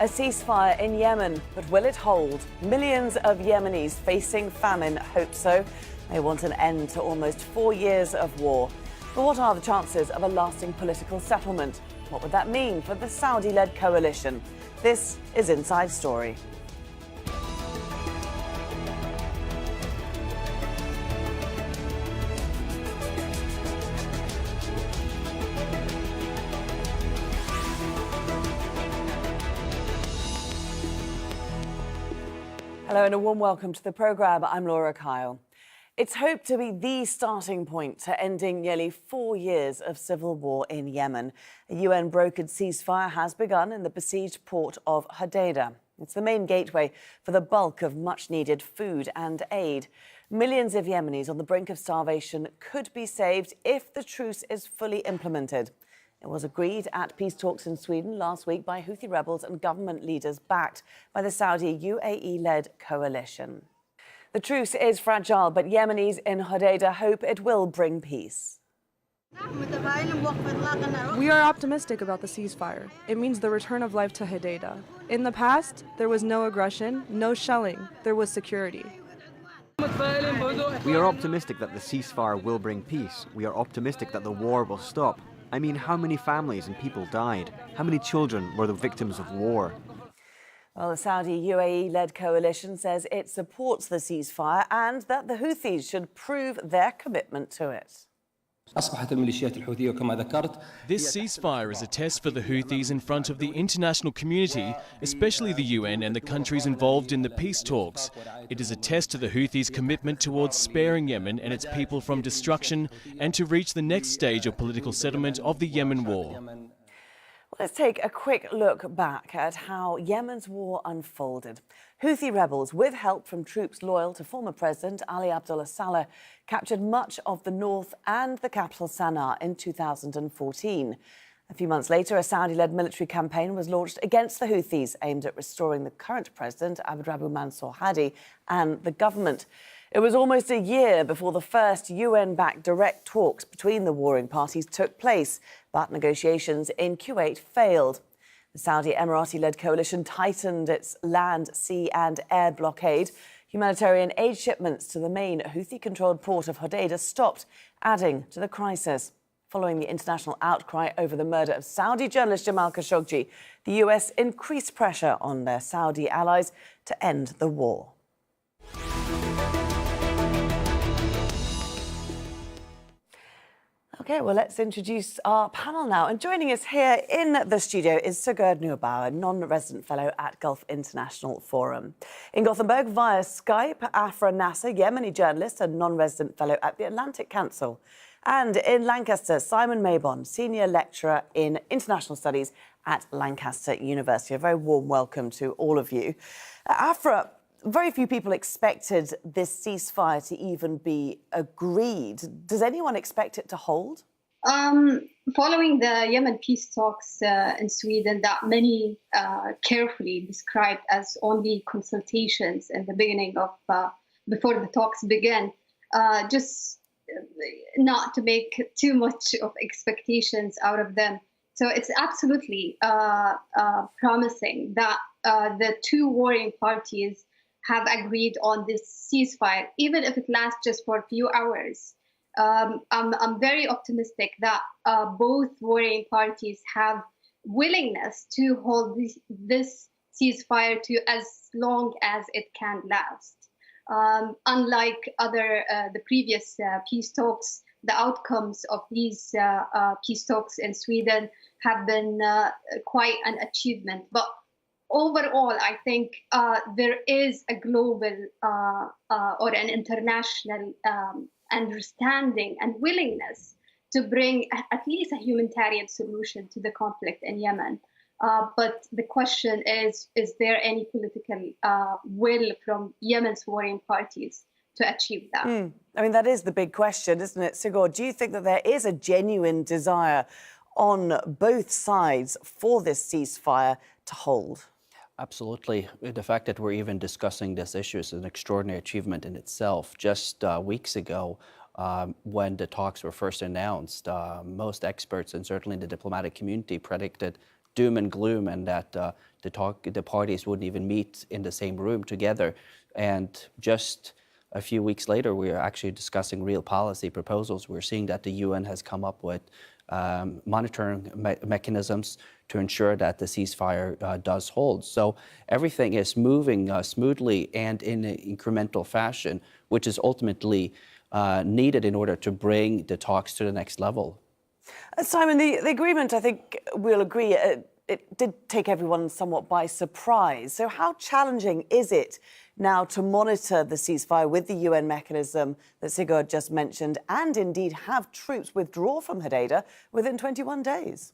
A ceasefire in Yemen, but will it hold? Millions of Yemenis facing famine hope so. They want an end to almost 4 years of war. But what are the chances of a lasting political settlement? What would that mean for the Saudi-led coalition? This is Inside Story. Hello and a warm welcome to the programme. I'm Laura Kyle. It's hoped to be the starting point to ending nearly 4 years of civil war in Yemen. A UN-brokered ceasefire has begun in the besieged port of Hodeidah. It's the main gateway for the bulk of much-needed food and aid. Millions of Yemenis on the brink of starvation could be saved if the truce is fully implemented. It was agreed at peace talks in Sweden last week by Houthi rebels and government leaders backed by the Saudi UAE-led coalition. The truce is fragile, but Yemenis in Hodeidah hope it will bring peace. We are optimistic about the ceasefire. It means the return of life to Hodeidah. In the past, there was no aggression, no shelling. There was security. We are optimistic that the ceasefire will bring peace. We are optimistic that the war will stop. I mean, how many families and people died? How many children were the victims of war? Well, the Saudi UAE-led coalition says it supports the ceasefire and that the Houthis should prove their commitment to it. This ceasefire is a test for the Houthis in front of the international community, especially the UN and the countries involved in the peace talks. It is a test to the Houthis' commitment towards sparing Yemen and its people from destruction and to reach the next stage of political settlement of the Yemen war. Let's take a quick look back at how Yemen's war unfolded. Houthi rebels, with help from troops loyal to former President Ali Abdullah Saleh, captured much of the north and the capital Sana'a in 2014. A few months later, a Saudi-led military campaign was launched against the Houthis, aimed at restoring the current president, Abdrabbuh Mansour Hadi, and the government. It was almost a year before the first UN-backed direct talks between the warring parties took place, but negotiations in Kuwait failed. The Saudi Emirati-led coalition tightened its land, sea and air blockade. Humanitarian aid shipments to the main Houthi-controlled port of Hodeidah stopped, adding to the crisis. Following the international outcry over the murder of Saudi journalist Jamal Khashoggi, the US increased pressure on their Saudi allies to end the war. OK, well, let's introduce our panel now. And joining us here in the studio is Sigurd Neubauer, non-resident fellow at Gulf International Forum. In Gothenburg, via Skype, Afrah Nasser, Yemeni journalist and non-resident fellow at the Atlantic Council. And in Lancaster, Simon Maybon, senior lecturer in international studies at Lancaster University. A very warm welcome to all of you. Afrah, very few people expected this ceasefire to even be agreed. Does anyone expect it to hold? Following the Yemen peace talks in Sweden that many carefully described as only consultations in the beginning of, before the talks began, just not to make too much of expectations out of them. So it's absolutely promising that the two warring parties have agreed on this ceasefire, even if it lasts just for a few hours. I'm very optimistic that both warring parties have willingness to hold this ceasefire to as long as it can last. Unlike the previous peace talks, the outcomes of these peace talks in Sweden have been quite an achievement. But overall, I think there is a global or an international understanding and willingness to bring at least a humanitarian solution to the conflict in Yemen. But the question is there any political will from Yemen's warring parties to achieve that? I mean, that is the big question, isn't it, Sigurd? Do you think that there is a genuine desire on both sides for this ceasefire to hold? Absolutely. The fact that we're even discussing this issue is an extraordinary achievement in itself. Just weeks ago, when the talks were first announced, most experts and certainly the diplomatic community predicted doom and gloom, and that the parties wouldn't even meet in the same room together. And just a few weeks later, we are actually discussing real policy proposals. We're seeing that the UN has come up with monitoring mechanisms to ensure that the ceasefire does hold. So everything is moving smoothly and in an incremental fashion, which is ultimately needed in order to bring the talks to the next level. Simon, the agreement, I think we'll agree, it did take everyone somewhat by surprise. So how challenging is it now to monitor the ceasefire with the UN mechanism that Sigurd just mentioned, and indeed have troops withdraw from Hodeida within 21 days?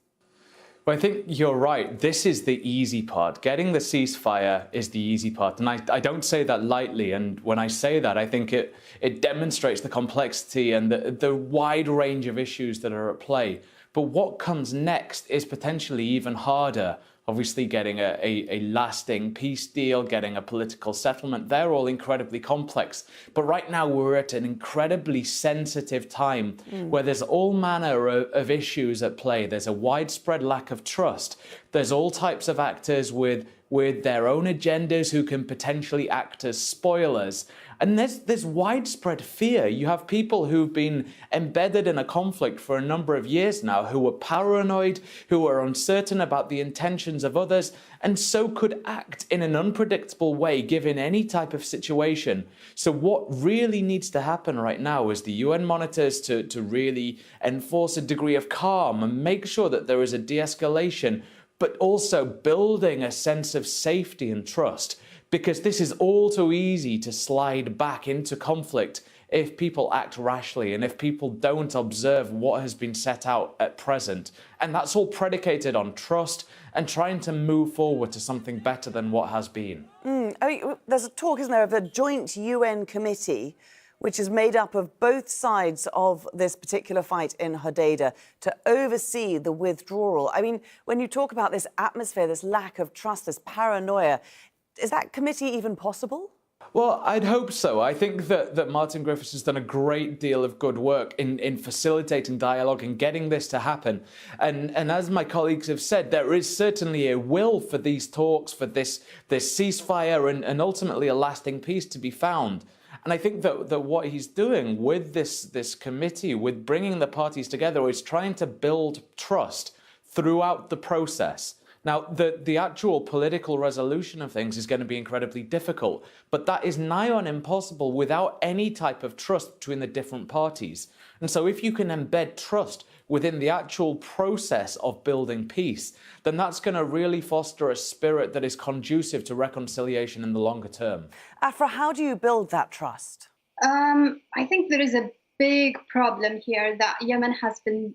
Well, I think you're right. This is the easy part. Getting the ceasefire is the easy part. And I don't say that lightly. And when I say that, I think it demonstrates the complexity and the wide range of issues that are at play. But what comes next is potentially even harder. Obviously, getting a lasting peace deal, getting a political settlement, they're all incredibly complex. But right now, we're at an incredibly sensitive time where there's all manner of issues at play. There's a widespread lack of trust. There's all types of actors with their own agendas who can potentially act as spoilers. And there's widespread fear. You have people who've been embedded in a conflict for a number of years now, who are paranoid, who are uncertain about the intentions of others, and so could act in an unpredictable way given any type of situation. So what really needs to happen right now is the UN monitors to really enforce a degree of calm and make sure that there is a de-escalation, but also building a sense of safety and trust. Because this is all too easy to slide back into conflict if people act rashly and if people don't observe what has been set out at present. And that's all predicated on trust and trying to move forward to something better than what has been. I mean, there's a talk, isn't there, of a joint UN committee which is made up of both sides of this particular fight in Hodeida to oversee the withdrawal. I mean, when you talk about this atmosphere, this lack of trust, this paranoia, is that committee even possible? Well, I'd hope so. I think that Martin Griffiths has done a great deal of good work in facilitating dialogue and getting this to happen. And as my colleagues have said, there is certainly a will for these talks, for this ceasefire and ultimately a lasting peace to be found. And I think that what he's doing with this committee, with bringing the parties together, is trying to build trust throughout the process. Now, the actual political resolution of things is going to be incredibly difficult, but that is nigh on impossible without any type of trust between the different parties. And so if you can embed trust within the actual process of building peace, then that's going to really foster a spirit that is conducive to reconciliation in the longer term. Afrah, how do you build that trust? I think there is a big problem here that Yemen has been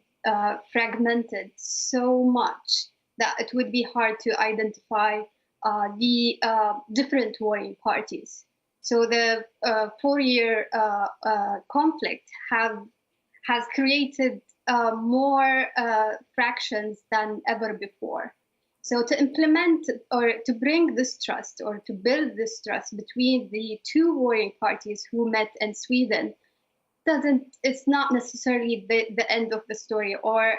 fragmented so much that it would be hard to identify the different warring parties. So the 4-year conflict has created more fractions than ever before. So to implement or to bring this trust or to build this trust between the two warring parties who met in Sweden it's not necessarily the end of the story, or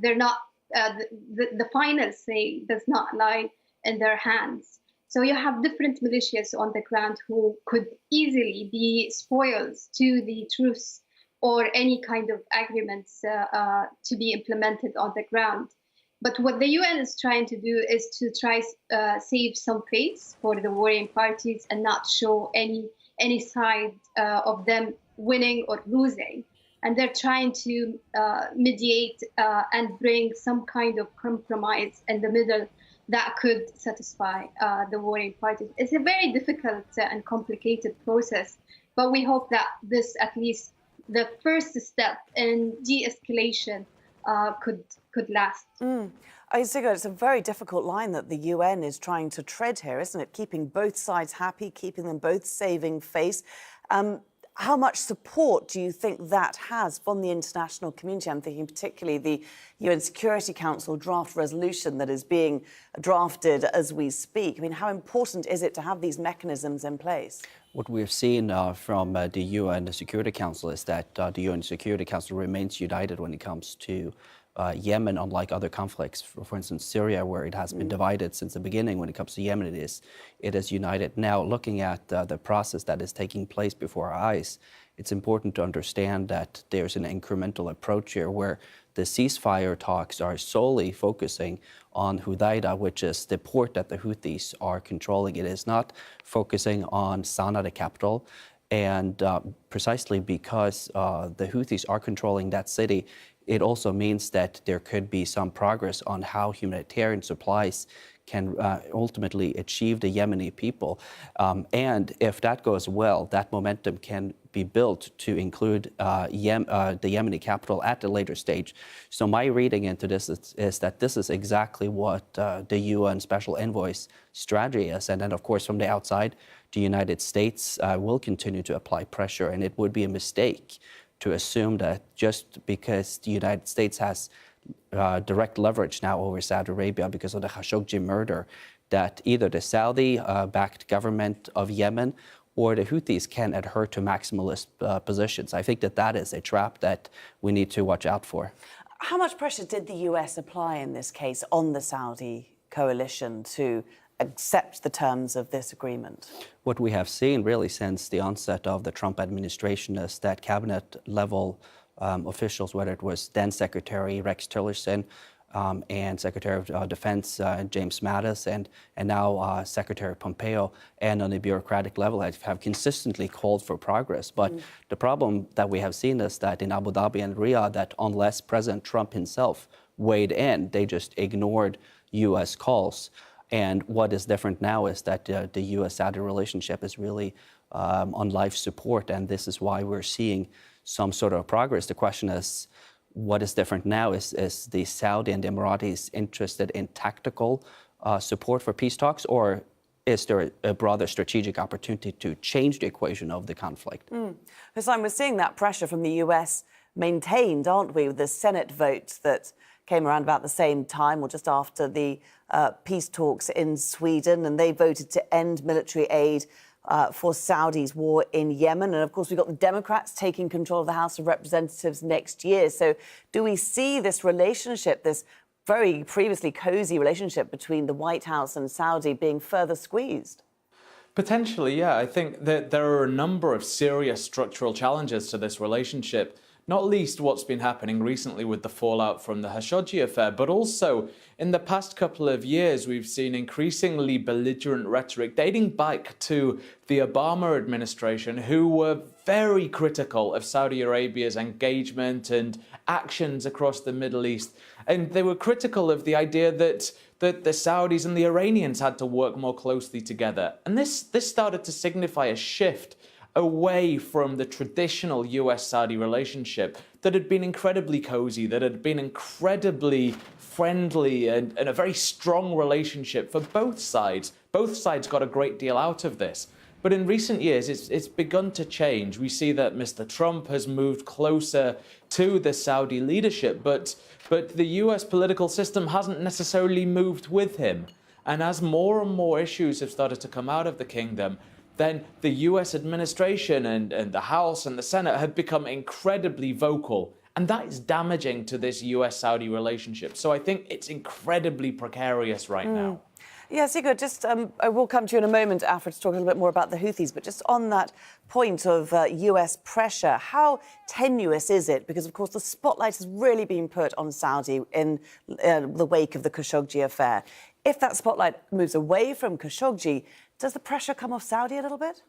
they're not the final say does not lie in their hands. So you have different militias on the ground who could easily be spoils to the truce or any kind of agreements to be implemented on the ground. But what the UN is trying to do is to try save some face for the warring parties and not show any side of them winning or losing. And they're trying to mediate and bring some kind of compromise in the middle that could satisfy the warring parties. It's a very difficult and complicated process, but we hope that this, at least the first step in de-escalation, could last. Sigurd, it's a very difficult line that the UN is trying to tread here, isn't it? Keeping both sides happy, keeping them both saving face. How much support do you think that has from the international community? I'm thinking particularly the UN Security Council draft resolution that is being drafted as we speak. I mean, how important is it to have these mechanisms in place? What we've seen from the UN Security Council is that the UN Security Council remains united when it comes to Yemen, unlike other conflicts, for instance, Syria, where it has been divided since the beginning. When it comes to Yemen, it is united. Now, looking at the process that is taking place before our eyes, it's important to understand that there's an incremental approach here where the ceasefire talks are solely focusing on Hudaydah, which is the port that the Houthis are controlling. It is not focusing on Sana'a, the capital. And precisely because the Houthis are controlling that city, it also means that there could be some progress on how humanitarian supplies can ultimately achieve the Yemeni people. And if that goes well, that momentum can be built to include the Yemeni capital at a later stage. So my reading into this is that this is exactly what the UN Special Envoy's strategy is. And then, of course, from the outside, the United States will continue to apply pressure, and it would be a mistake to assume that just because the United States has direct leverage now over Saudi Arabia because of the Khashoggi murder, that either the Saudi-backed government of Yemen or the Houthis can adhere to maximalist positions. I think that is a trap that we need to watch out for. How much pressure did the US apply in this case on the Saudi coalition to accept the terms of this agreement? What we have seen really since the onset of the Trump administration is that cabinet level officials, whether it was then Secretary Rex Tillerson and Secretary of Defense James Mattis and now Secretary Pompeo, and on the bureaucratic level have consistently called for progress. But the problem that we have seen is that in Abu Dhabi and Riyadh, that unless President Trump himself weighed in, they just ignored U.S. calls. And what is different now is that the U.S.-Saudi relationship is really on life support, and this is why we're seeing some sort of progress. The question is, what is different now? Is the Saudi and the Emiratis interested in tactical support for peace talks, or is there a broader strategic opportunity to change the equation of the conflict? Hussein, we're seeing that pressure from the US maintained, aren't we, with the Senate vote that came around about the same time or just after the peace talks in Sweden, and they voted to end military aid for Saudi's war in Yemen. And of course, we've got the Democrats taking control of the House of Representatives next year. So do we see this relationship, this very previously cozy relationship between the White House and Saudi being further squeezed? Potentially, yeah. I think that there are a number of serious structural challenges to this relationship, not least what's been happening recently with the fallout from the Khashoggi affair, but also in the past couple of years, we've seen increasingly belligerent rhetoric dating back to the Obama administration, who were very critical of Saudi Arabia's engagement and actions across the Middle East. And they were critical of the idea that the Saudis and the Iranians had to work more closely together. And this started to signify a shift away from the traditional US-Saudi relationship that had been incredibly cozy, that had been incredibly friendly and a very strong relationship for both sides. Both sides got a great deal out of this. But in recent years, it's begun to change. We see that Mr. Trump has moved closer to the Saudi leadership, but the US political system hasn't necessarily moved with him. And as more and more issues have started to come out of the kingdom, then the US administration and the House and the Senate have become incredibly vocal. And that is damaging to this US-Saudi relationship. So I think it's incredibly precarious right now. Yeah, Sigurd, just I will come to you in a moment, Afrah, to talk a little bit more about the Houthis. But just on that point of US pressure, how tenuous is it? Because, of course, the spotlight has really been put on Saudi in the wake of the Khashoggi affair. If that spotlight moves away from Khashoggi, does the pressure come off Saudi a little bit?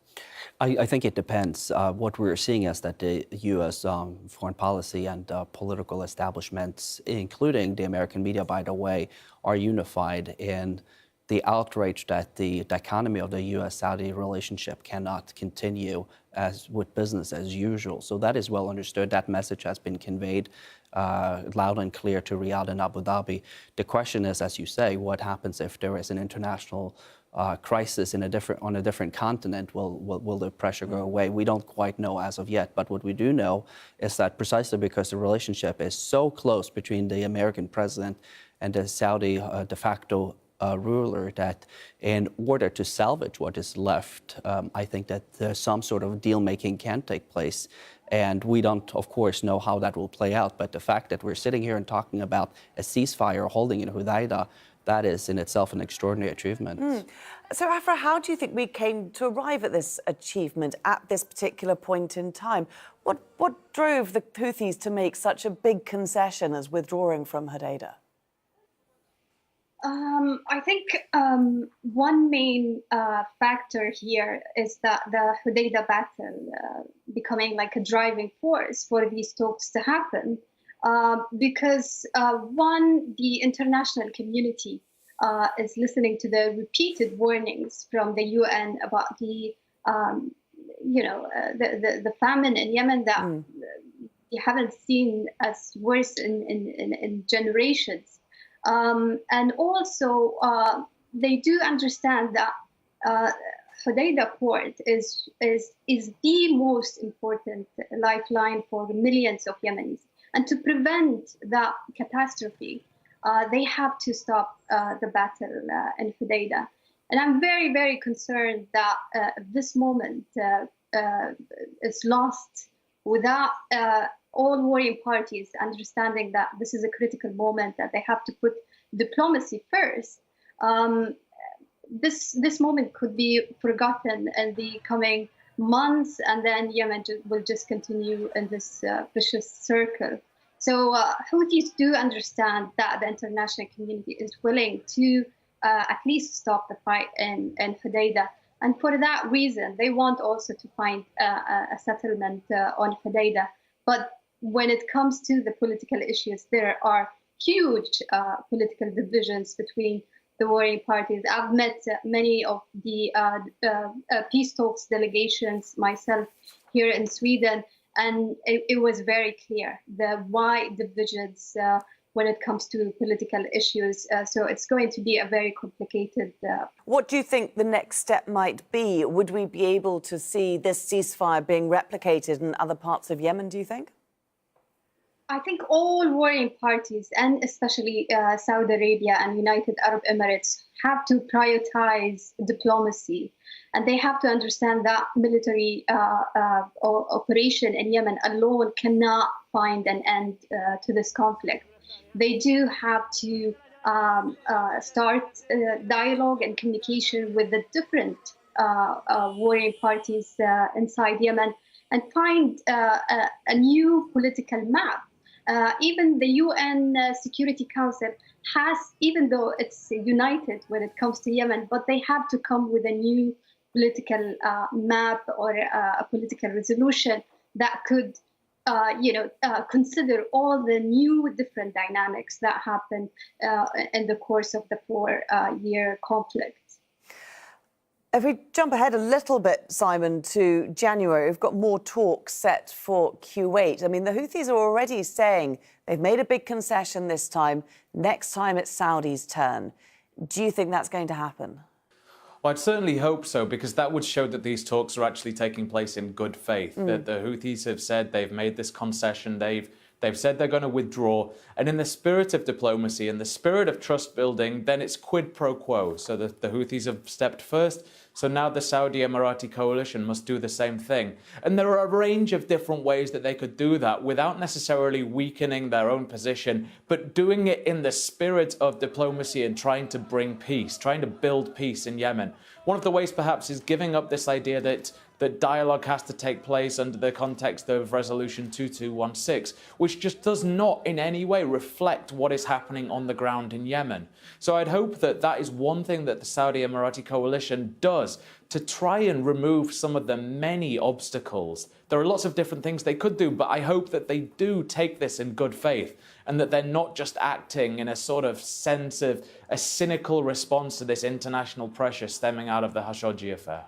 I think it depends. What we're seeing is that the U.S. Foreign policy and political establishments, including the American media, by the way, are unified in the outrage that the economy of the U.S.-Saudi relationship cannot continue as with business as usual. So that is well understood. That message has been conveyed loud and clear to Riyadh and Abu Dhabi. The question is, as you say, what happens if there is an international crisis on a different continent? Will the pressure go away? We don't quite know as of yet. But what we do know is that precisely because the relationship is so close between the American president and the Saudi de facto ruler that in order to salvage what is left, I think that some sort of deal-making can take place. And we don't, of course, know how that will play out. But the fact that we're sitting here and talking about a ceasefire holding in Hudaydah, that is in itself an extraordinary achievement. So, Afrah, how do you think we came to arrive at this achievement at this particular point in time? What drove the Houthis to make such a big concession as withdrawing from Hudaydah? I think one main factor here is that the Hudaydah battle becoming like a driving force for these talks to happen, because one, the international community is listening to the repeated warnings from the UN about the famine in Yemen that you haven't seen as worse in generations. And also, they do understand that Hudaydah port is the most important lifeline for millions of Yemenis. And to prevent that catastrophe, they have to stop the battle in Hudaydah. And I'm very, very concerned that this moment is lost without all warring parties understanding that this is a critical moment, that they have to put diplomacy first. This moment could be forgotten in the coming months, and then Yemen will just continue in this vicious circle. So Houthis do understand that the international community is willing to at least stop the fight in Hudaydah. And for that reason, they want also to find a settlement on Hudaydah. But when it comes to the political issues, there are huge political divisions between the warring parties. I've met many of the peace talks delegations myself here in Sweden, and it was very clear the wide divisions when it comes to political issues. So it's going to be a very complicated. What do you think the next step might be? Would we be able to see this ceasefire being replicated in other parts of Yemen, do you think? I think all warring parties, and especially Saudi Arabia and United Arab Emirates, have to prioritize diplomacy. And they have to understand that military operation in Yemen alone cannot find an end to this conflict. They do have to start dialogue and communication with the different warring parties inside Yemen and find a new political map. Even the UN Security Council has, even though it's united when it comes to Yemen, but they have to come with a new political map or a political resolution that could, consider all the new different dynamics that happened in the course of the 4-year conflict. If we jump ahead a little bit, Simon, to January, we've got more talks set for Kuwait. I mean, the Houthis are already saying they've made a big concession this time. Next time it's Saudi's turn. Do you think that's going to happen? Well, I'd certainly hope so, because that would show that these talks are actually taking place in good faith. That the Houthis have said they've made this concession, they've said they're going to withdraw. And in the spirit of diplomacy, in the spirit of trust building, then it's quid pro quo. So the Houthis have stepped first. So now the Saudi Emirati coalition must do the same thing. And there are a range of different ways that they could do that without necessarily weakening their own position, but doing it in the spirit of diplomacy and trying to bring peace, trying to build peace in Yemen. One of the ways perhaps is giving up this idea that dialogue has to take place under the context of Resolution 2216, which just does not in any way reflect what is happening on the ground in Yemen. So I'd hope that that is one thing that the Saudi Emirati coalition does to try and remove some of the many obstacles. There are lots of different things they could do, but I hope that they do take this in good faith and that they're not just acting in a sort of sense of a cynical response to this international pressure stemming out of the Khashoggi affair.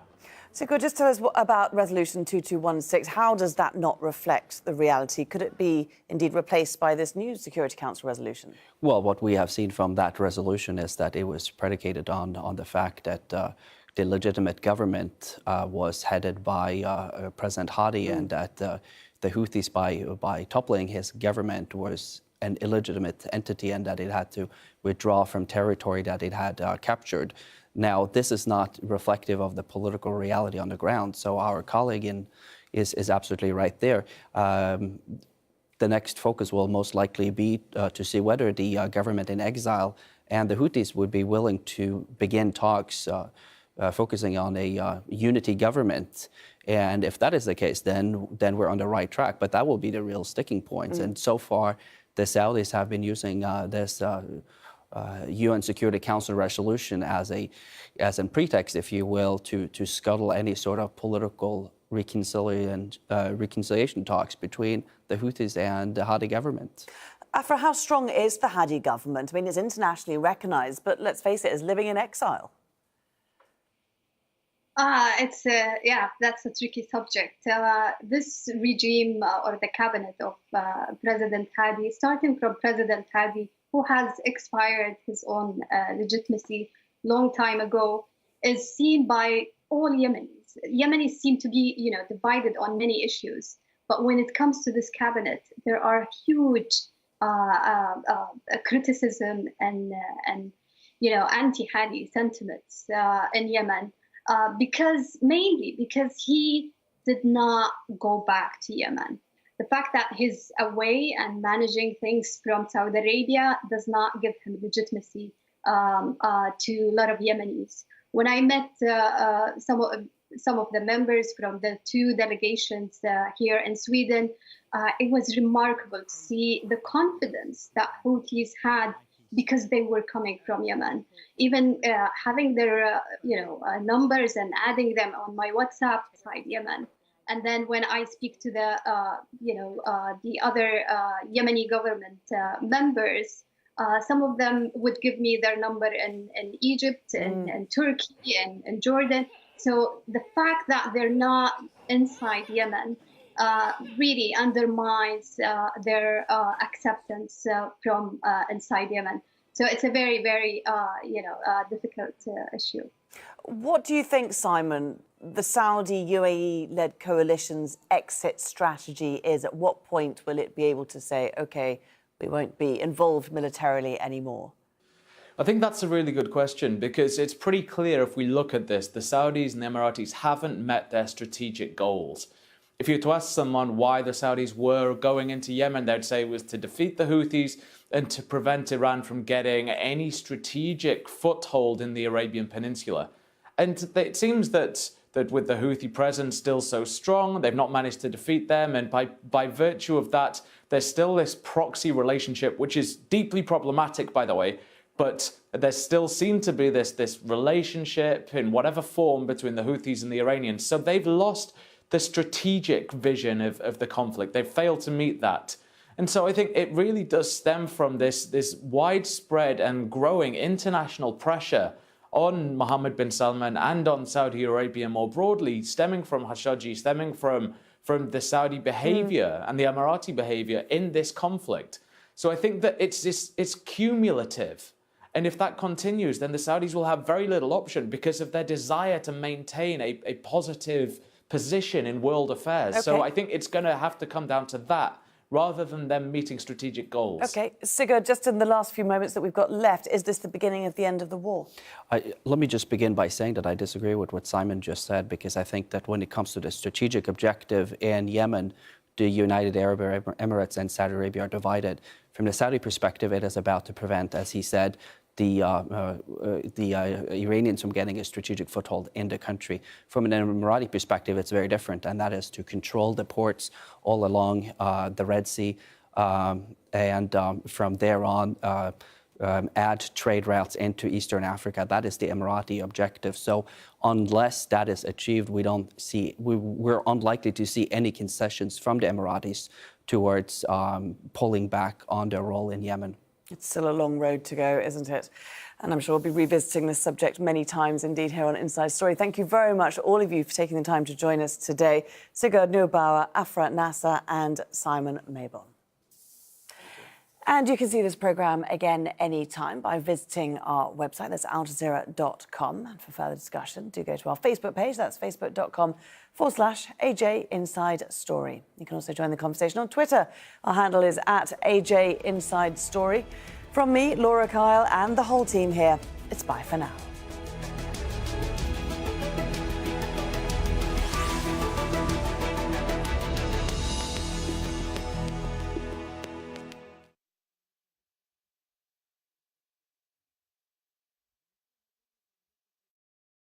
So could you just tell us about Resolution 2216? How does that not reflect the reality? Could it be indeed replaced by this new Security Council resolution? Well, what we have seen from that resolution is that it was predicated on the fact that the legitimate government was headed by President Hadi, and that the Houthis, by toppling his government, was an illegitimate entity and that it had to withdraw from territory that it had captured. Now, this is not reflective of the political reality on the ground, so our colleague is absolutely right there. The next focus will most likely be to see whether the government in exile and the Houthis would be willing to begin talks focusing on a unity government. And if that is the case, then we're on the right track. But that will be the real sticking points. And so far, the Saudis have been using this UN Security Council resolution as a pretext, if you will, to scuttle any sort of political reconciliation talks between the Houthis and the Hadi government. Afrah, how strong is the Hadi government? I mean, it's internationally recognised, but let's face it, it's living in exile. That's a tricky subject. This regime or the cabinet of President Hadi, starting from President Hadi, who has expired his own legitimacy long time ago, is seen by all Yemenis. Yemenis seem to be, divided on many issues. But when it comes to this cabinet, there are huge criticism and anti-Hadi sentiments in Yemen. Mainly because he did not go back to Yemen. The fact that he's away and managing things from Saudi Arabia does not give him legitimacy to a lot of Yemenis. When I met some of the members from the two delegations here in Sweden, it was remarkable to see the confidence that Houthis had because they were coming from Yemen. Even having their numbers and adding them on my WhatsApp side Yemen. And then when I speak to the other Yemeni government members, some of them would give me their number in Egypt and Turkey and Jordan. So the fact that they're not inside Yemen really undermines their acceptance from inside Yemen. So it's a very, very, difficult issue. What do you think, Simon, the Saudi-UAE-led coalition's exit strategy is? At what point will it be able to say, OK, we won't be involved militarily anymore? I think that's a really good question, because it's pretty clear if we look at this, the Saudis and the Emiratis haven't met their strategic goals. If you were to ask someone why the Saudis were going into Yemen, they'd say it was to defeat the Houthis and to prevent Iran from getting any strategic foothold in the Arabian Peninsula. And it seems that with the Houthi presence still so strong, they've not managed to defeat them. And by virtue of that, there's still this proxy relationship, which is deeply problematic, by the way. But there still seemed to be this relationship in whatever form between the Houthis and the Iranians. So they've lost the strategic vision of the conflict. They've failed to meet that. And so I think it really does stem from this widespread and growing international pressure on Mohammed bin Salman and on Saudi Arabia more broadly, stemming from Khashoggi, stemming from the Saudi behavior and the Emirati behavior in this conflict. So I think that it's cumulative. And if that continues, then the Saudis will have very little option because of their desire to maintain a positive position in world affairs. Okay. So I think it's going to have to come down to that rather than them meeting strategic goals. OK. Sigurd, just in the last few moments that we've got left, is this the beginning of the end of the war? Let me just begin by saying that I disagree with what Simon just said, because I think that when it comes to the strategic objective in Yemen, the United Arab Emirates and Saudi Arabia are divided. From the Saudi perspective, it is about to prevent, as he said, the Iranians from getting a strategic foothold in the country. From an Emirati perspective, it's very different, and that is to control the ports all along the Red Sea, and from there on add trade routes into Eastern Africa. That is the Emirati objective. So unless that is achieved, we're unlikely to see any concessions from the Emiratis towards pulling back on their role in Yemen. It's still a long road to go, isn't it? And I'm sure we'll be revisiting this subject many times indeed here on Inside Story. Thank you very much, all of you, for taking the time to join us today. Sigurd Neubauer, Afrah Nasser and Simon Mabon. And you can see this programme again anytime by visiting our website. That's aljazeera.com. And for further discussion, do go to our Facebook page. That's facebook.com/AJ Inside Story. You can also join the conversation on Twitter. Our handle is @AJ Inside Story. From me, Laura Kyle, and the whole team here, it's bye for now.